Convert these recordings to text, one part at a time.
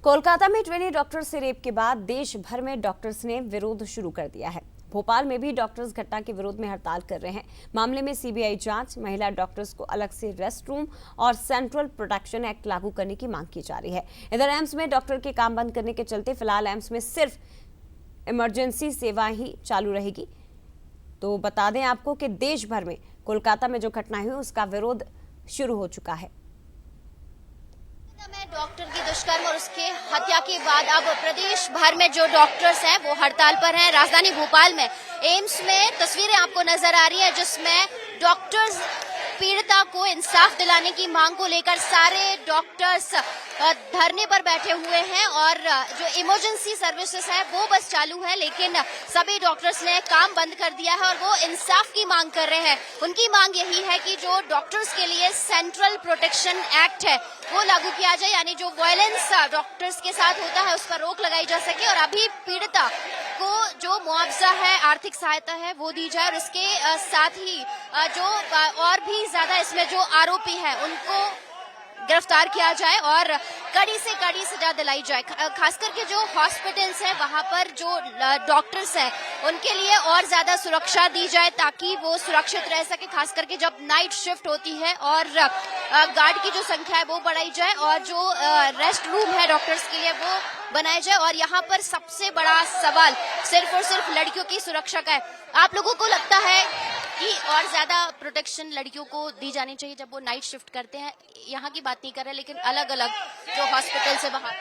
कोलकाता में trainee doctor से rape के बाद देश भर में डॉक्टर्स ने विरोध शुरू कर दिया है। भोपाल में भी डॉक्टर्स घटना के विरोध में हड़ताल कर रहे हैं। मामले में सीबीआई जांच, महिला डॉक्टर्स को अलग से रेस्ट रूम और सेंट्रल प्रोटेक्शन एक्ट लागू करने की मांग की जा रही है। इधर एम्स में डॉक्टर के काम बंद करने के चलते फिलहाल एम्स में सिर्फ इमरजेंसी सेवा ही चालू रहेगी। तो बता दें आपको कि देश भर में कोलकाता में जो घटना हुई उसका विरोध शुरू हो चुका है। में डॉक्टर की दुष्कर्म और उसके हत्या के बाद अब प्रदेश भर में जो डॉक्टर्स हैं वो हड़ताल पर हैं। राजधानी भोपाल में एम्स में तस्वीरें आपको नजर आ रही है जिसमें डॉक्टर्स पीड़िता को इंसाफ दिलाने की मांग को लेकर सारे डॉक्टर्स धरने पर बैठे हुए हैं और जो इमरजेंसी सर्विसेज है वो बस चालू है, लेकिन सभी डॉक्टर्स ने काम बंद कर दिया है और वो इंसाफ की मांग कर रहे हैं। उनकी मांग यही है कि जो डॉक्टर्स के लिए सेंट्रल प्रोटेक्शन एक्ट है वो लागू किया जाए, यानी जो वायलेंस डॉक्टर्स के साथ होता है उस पर रोक लगाई जा सके और अभी पीड़िता को जो मुआवजा है, आर्थिक सहायता है वो दी जाए और उसके साथ ही जो और भी ज्यादा इसमें जो आरोपी है उनको गिरफ्तार किया जाए और कड़ी से कड़ी सजा दिलाई जाए। खास करके जो हॉस्पिटल्स हैं वहां पर जो डॉक्टर्स हैं उनके लिए और ज्यादा सुरक्षा दी जाए ताकि वो सुरक्षित रह सके, खास करके जब नाइट शिफ्ट होती है और गार्ड की जो संख्या है वो बढ़ाई जाए और जो रेस्ट रूम है डॉक्टर्स के लिए वो बनाया जाए। और यहाँ पर सबसे बड़ा सवाल सिर्फ और सिर्फ लड़कियों की सुरक्षा का है। आप लोगों को लगता है कि और ज्यादा प्रोटेक्शन लड़कियों को दी जानी चाहिए जब वो नाइट शिफ्ट करते हैं? यहाँ की बात नहीं कर रहे, लेकिन अलग अलग जो हॉस्पिटल से बाहर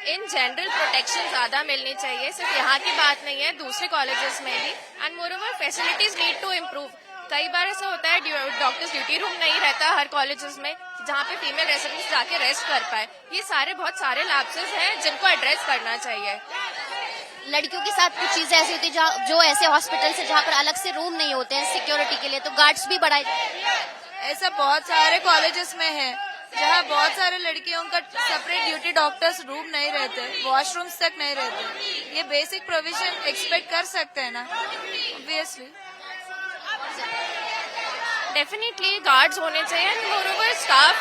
इन जनरल प्रोटेक्शन ज्यादा मिलनी चाहिए। सिर्फ यहाँ की बात नहीं है, दूसरे कॉलेजेस में भी। And moreover facilities need to improve. कई बार ऐसा होता है डॉक्टर्स ड्यूटी रूम नहीं रहता हर कॉलेजेस में जहाँ पे फीमेल रेसिडेंट्स जाके रेस्ट कर पाए। ये सारे बहुत सारे लैप्सेस हैं जिनको एड्रेस करना चाहिए। लड़कियों के साथ कुछ चीजें ऐसी होती है जो ऐसे हॉस्पिटल से जहाँ पर अलग से रूम नहीं होते हैं सिक्योरिटी के लिए, तो गार्ड्स भी बढ़ाए। ऐसा बहुत सारे कॉलेजेस में है जहाँ बहुत सारे लड़कियों का सेपरेट ड्यूटी डॉक्टर्स रूम नहीं रहते, वॉशरूम्स तक नहीं रहते। ये बेसिक प्रोविजन एक्सपेक्ट कर सकते हैं ना, ऑब्वियसली। डेफिनेटली गार्ड्स होने चाहिए एंड मोरओवर स्टाफ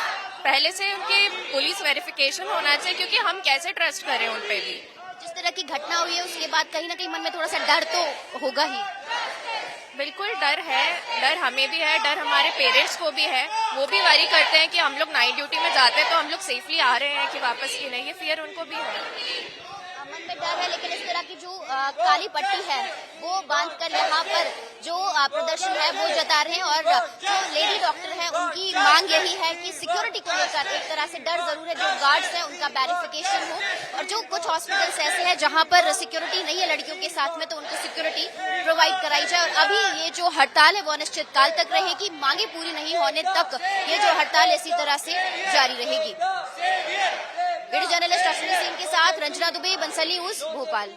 पहले से उनके पुलिस वेरिफिकेशन होना चाहिए, क्योंकि हम कैसे ट्रस्ट करें उन पे भी। जिस तरह की घटना हुई है उसके बाद कहीं ना कहीं मन में थोड़ा सा डर तो होगा ही। बिल्कुल डर है, डर हमें भी है, डर हमारे पेरेंट्स को भी है। वो भी वरी करते हैं कि हम लोग नाइट ड्यूटी में जाते हैं तो हम लोग सेफली आ रहे हैं कि वापस की नहीं, ये फियर उनको भी है। मन में डर है, लेकिन इस तरह की जो काली पट्टी है वो बांध कर यहाँ पर जो प्रदर्शन है वो जता रहे हैं और जो लेडी डॉक्टर है उनकी मांग यही है कि सिक्योरिटी को लेकर एक तरह से डर जरूर है, जो गार्ड्स है उनका वेरिफिकेशन हो और जो कुछ हॉस्पिटल्स ऐसे हैं जहाँ पर सिक्योरिटी नहीं है लड़कियों के साथ में तो उनको सिक्योरिटी प्रोवाइड कराई जाए। और अभी ये जो हड़ताल है वो अनिश्चितकाल तक रहेगी, मांगे पूरी नहीं होने तक ये जो हड़ताल इसी तरह से जारी रहेगी। वीडियो जर्नलिस्ट अश्विनी सिंह के साथ रंजना दुबे, बंसल न्यूज, भोपाल।